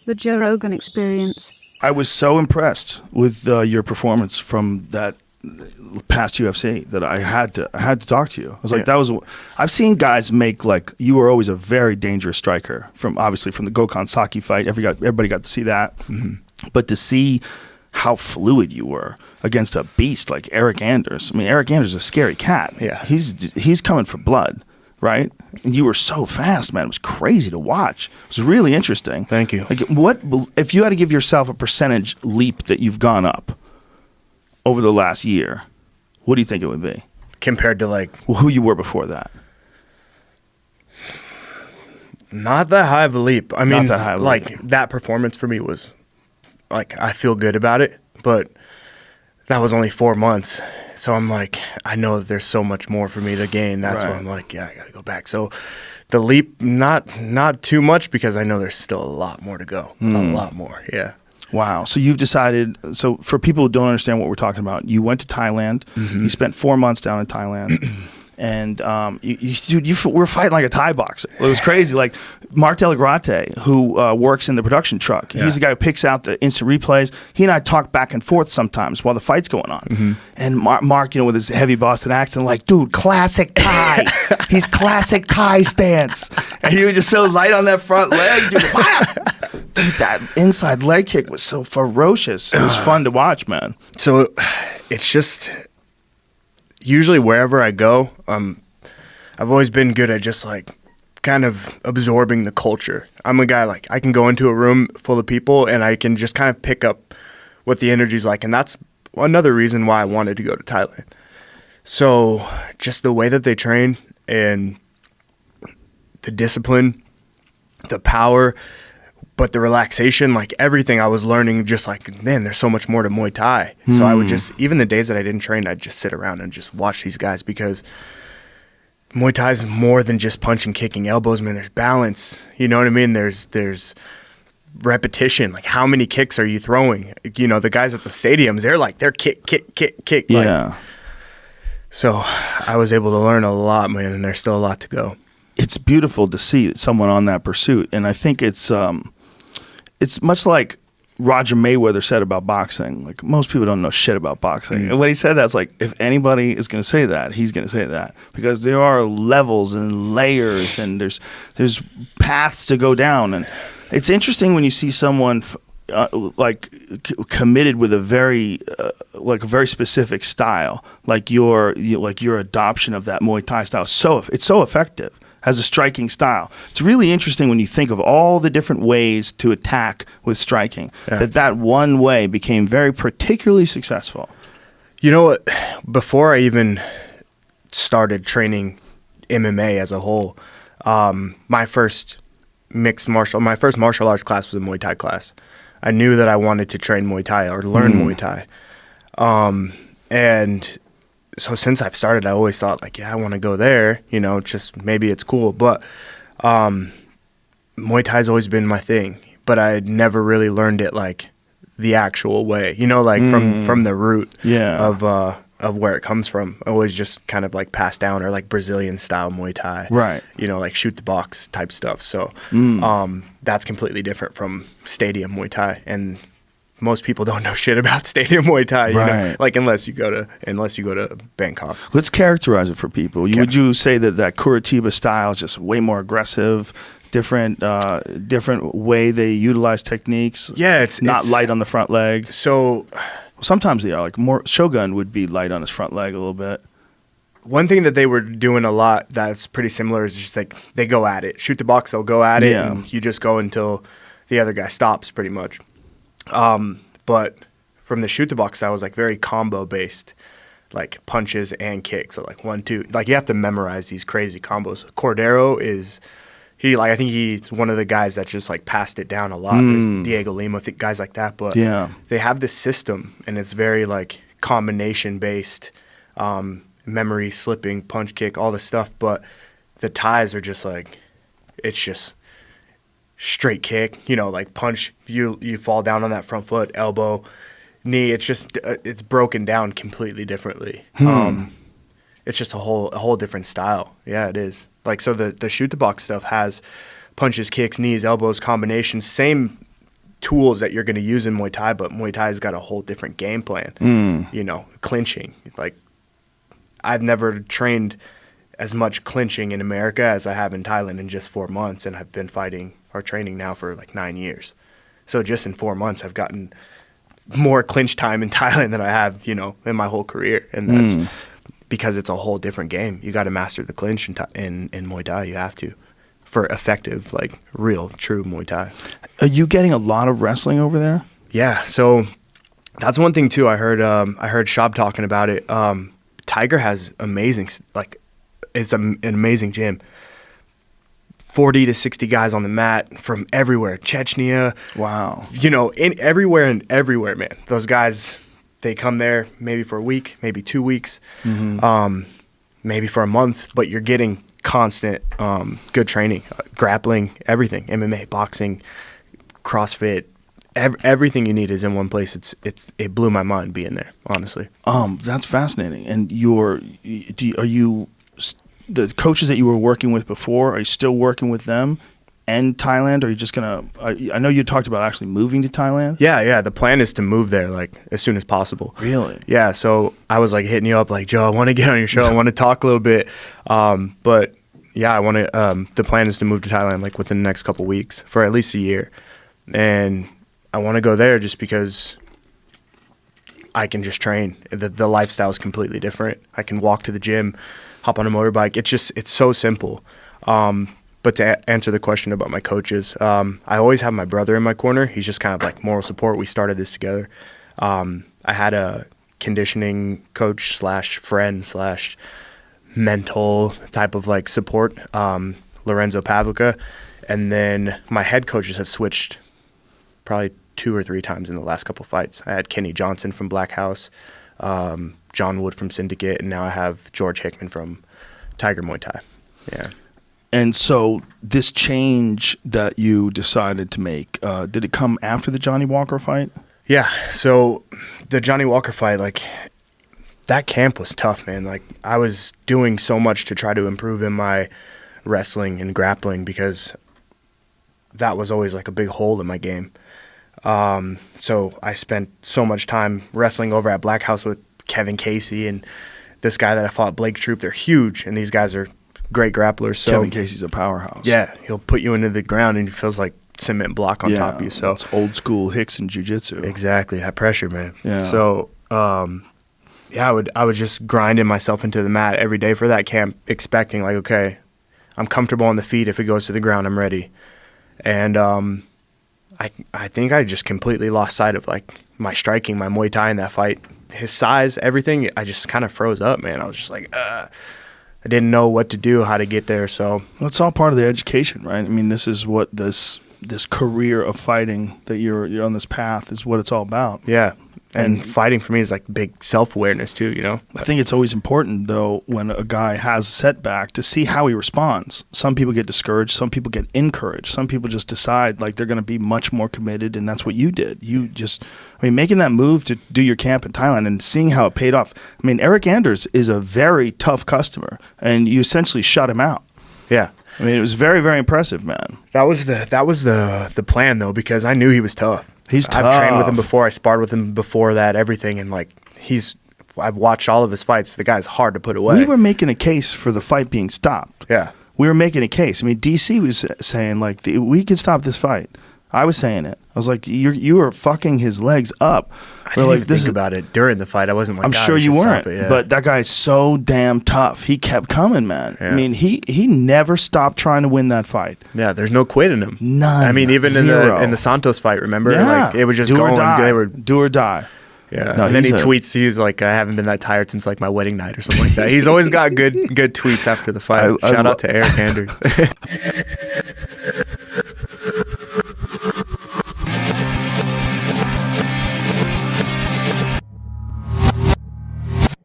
The Joe Rogan Experience. I was so impressed with your performance from that past UFC that I had to talk to you. I was like, I've seen guys make, like, you were always a very dangerous striker obviously from the Gokhan Saki fight. Everybody got to see that. Mm-hmm. But to see how fluid you were against a beast like Eryk Anders. I mean, Eryk Anders is a scary cat. Yeah. He's coming for blood, right? And you were so fast, man. It was crazy to watch. It was really interesting. Thank you. Like, what if you had to give yourself a percentage leap that you've gone up over the last year, what do you think it would be? Compared to, like, who you were before that? Not that high of a leap. I mean, Not that high of a like, leap. that performance for me was, like, I feel good about it, but that was only 4 months. So I'm like, I know that there's so much more for me to gain. That's why I'm like, yeah, I got to go back. So the leap, not too much, because I know there's still a lot more to go. A lot more, yeah. Wow. So you've decided, so for people who don't understand what we're talking about, you went to Thailand. Mm-hmm. You spent 4 months down in Thailand. And you were fighting like a Thai boxer. It was crazy. Like Martel Grate, who works in the production truck. He's the guy who picks out the instant replays. He and I talk back and forth sometimes while the fight's going on. Mm-hmm. And Mark, with his heavy Boston accent, like, dude, classic Thai. He's classic Thai stance. And he was just so light on that front leg, dude. Dude, that inside leg kick was so ferocious. It was fun to watch, man. So it's just, usually wherever I go, I've always been good at just, like, kind of absorbing the culture. I'm a guy, like, I can go into a room full of people and I can just kind of pick up what the energy's like. And that's another reason why I wanted to go to Thailand. So just the way that they train and the discipline, the power, but the relaxation, like, everything I was learning, just like, man, there's so much more to Muay Thai. So I would just, even the days that I didn't train, I'd just sit around and just watch these guys, because Muay Thai is more than just punching, kicking elbows, man. There's balance. You know what I mean? There's repetition. Like, how many kicks are you throwing? The guys at the stadiums, they're kick. Yeah. Like, so I was able to learn a lot, man, and there's still a lot to go. It's beautiful to see someone on that pursuit. And I think it's much like Roger Mayweather said about boxing. Like, most people don't know shit about boxing. And when he said that, it's like, if anybody is going to say that, he's going to say that, because there are levels and layers, and there's paths to go down. And it's interesting when you see someone committed with a very specific style, like your adoption of that Muay Thai style. It's so effective. Has a striking style. It's really interesting when you think of all the different ways to attack with striking, that one way became very particularly successful. You know what? Before I even started training MMA as a whole, my first martial arts class was a Muay Thai class. I knew that I wanted to train Muay Thai or learn Muay Thai. And so since I've started, I always thought, like, yeah, I want to go there, just maybe it's cool. But Muay Thai's always been my thing, but I never really learned it, like, the actual way, from the root of where it comes from. I always just kind of, like, passed down, or like Brazilian style Muay Thai. Right. Like shoot the box type stuff. So that's completely different from stadium Muay Thai. And most people don't know shit about stadium Muay Thai, like, unless you go to Bangkok. Let's characterize it for people. Would you say that Curitiba style is just way more aggressive, different way they utilize techniques? Yeah, it's not light on the front leg. So sometimes they are. Like, more Shogun would be light on his front leg a little bit. One thing that they were doing a lot that's pretty similar is just, like, they go at it. Shoot the box, they'll go at it, and you just go until the other guy stops, pretty much. But from the shoot the box, that was, like, very combo based, like punches and kicks. So, like, 1, 2, like, you have to memorize these crazy combos. Cordero I think he's one of the guys that just, like, passed it down a lot. There's Diego Lima, guys like that. But they have this system, and it's very, like, combination based, memory, slipping, punch, kick, all this stuff. But the Thais are just, like, it's just straight kick, like, punch, you fall down on that front foot, elbow, knee. It's just it's broken down completely differently. It's just a whole different style. Yeah, it is. Like, so the shoot the box stuff has punches, kicks, knees, elbows, combinations, same tools that you're going to use in Muay Thai, but Muay Thai's got a whole different game plan. You know, clinching. Like, I've never trained as much clinching in America as I have in Thailand in just 4 months, and I've been fighting or training now for like 9 years. So just in 4 months, I've gotten more clinch time in Thailand than I have, you know, in my whole career. And that's because it's a whole different game. You got to master the clinch in Muay Thai. You have to, for effective, like real, true Muay Thai. Are you getting a lot of wrestling over there? Yeah. So that's one thing too. I heard Shab talking about it. Tiger has amazing, like, it's an amazing gym. 40 to 60 guys on the mat from everywhere. Chechnya. Wow. You know, everywhere, man. Those guys, they come there maybe for a week, maybe 2 weeks, maybe for a month, but you're getting constant good training, grappling, everything, MMA, boxing, CrossFit, everything you need is in one place. It blew my mind being there, honestly. That's fascinating. And are you the coaches that you were working with before, are you still working with them and Thailand? Or are you just gonna I know you talked about actually moving to Thailand. Yeah, the plan is to move there like as soon as possible. Really? Yeah, so I was like hitting you up like, Joe, I want to get on your show, I want to talk a little bit, but yeah, I want to the plan is to move to Thailand like within the next couple weeks for at least a year. And I want to go there just because I can just train. The lifestyle is completely different. I can walk to the gym, hop on a motorbike. It's so simple. But to answer the question about my coaches, I always have my brother in my corner. He's just kind of like moral support. We started this together. I had a conditioning coach / friend / mental type of like support, Lorenzo Pavlica. And then my head coaches have switched probably 2 or 3 times in the last couple fights. I had Kenny Johnson from Black House, John Wood from Syndicate, and now I have George Hickman from Tiger Muay Thai. Yeah. And so this change that you decided to make, did it come after the Johnny Walker fight? Yeah. So the Johnny Walker fight, like, that camp was tough, man. Like, I was doing so much to try to improve in my wrestling and grappling because that was always like a big hole in my game. So I spent so much time wrestling over at Black House with Kevin Casey and this guy that I fought, Blake Troop. They're huge, and these guys are great grapplers. So Kevin Casey's a powerhouse. Yeah, he'll put you into the ground, and it feels like cement block on top of you. So it's old school Hickson jiu-jitsu. Exactly, that pressure, man. Yeah. So I would just grinding myself into the mat every day for that camp, expecting like, okay, I'm comfortable on the feet. If it goes to the ground, I'm ready. And I think I just completely lost sight of like my striking, my Muay Thai in that fight. His size, everything, I just kind of froze up, man. I was just like, I didn't know what to do, how to get there. So well, it's all part of the education, right? I mean, this is what this career of fighting that you're on this path is what it's all about. Yeah. And fighting for me is like big self-awareness too, you know? I think it's always important, though, when a guy has a setback to see how he responds. Some people get discouraged. Some people get encouraged. Some people just decide like they're going to be much more committed, and that's what you did. Making that move to do your camp in Thailand and seeing how it paid off. I mean, Eryk Anders is a very tough customer, and you essentially shut him out. Yeah. I mean, it was very, very impressive, man. That was the plan, though, because I knew he was tough. He's tough. I've trained with him before. I sparred with him before that, everything. And, like, I've watched all of his fights. The guy's hard to put away. We were making a case for the fight being stopped. Yeah. We were making a case. I mean, DC was saying, like, we can stop this fight. I was saying it. I was like, you were fucking his legs up. I didn't even think about it during the fight. I wasn't like, I'm sure you weren't. But that guy's so damn tough. He kept coming, man. Yeah. I mean, he never stopped trying to win that fight. Yeah, there's no quit in him. None. I mean, even in the Santos fight, remember? Yeah. Like, it was just do going. Or die. They were do or die. Yeah. No, and then he tweets, he's like, I haven't been that tired since like my wedding night or something like that. He's always got good tweets after the fight. Shout out to Eryk Anders.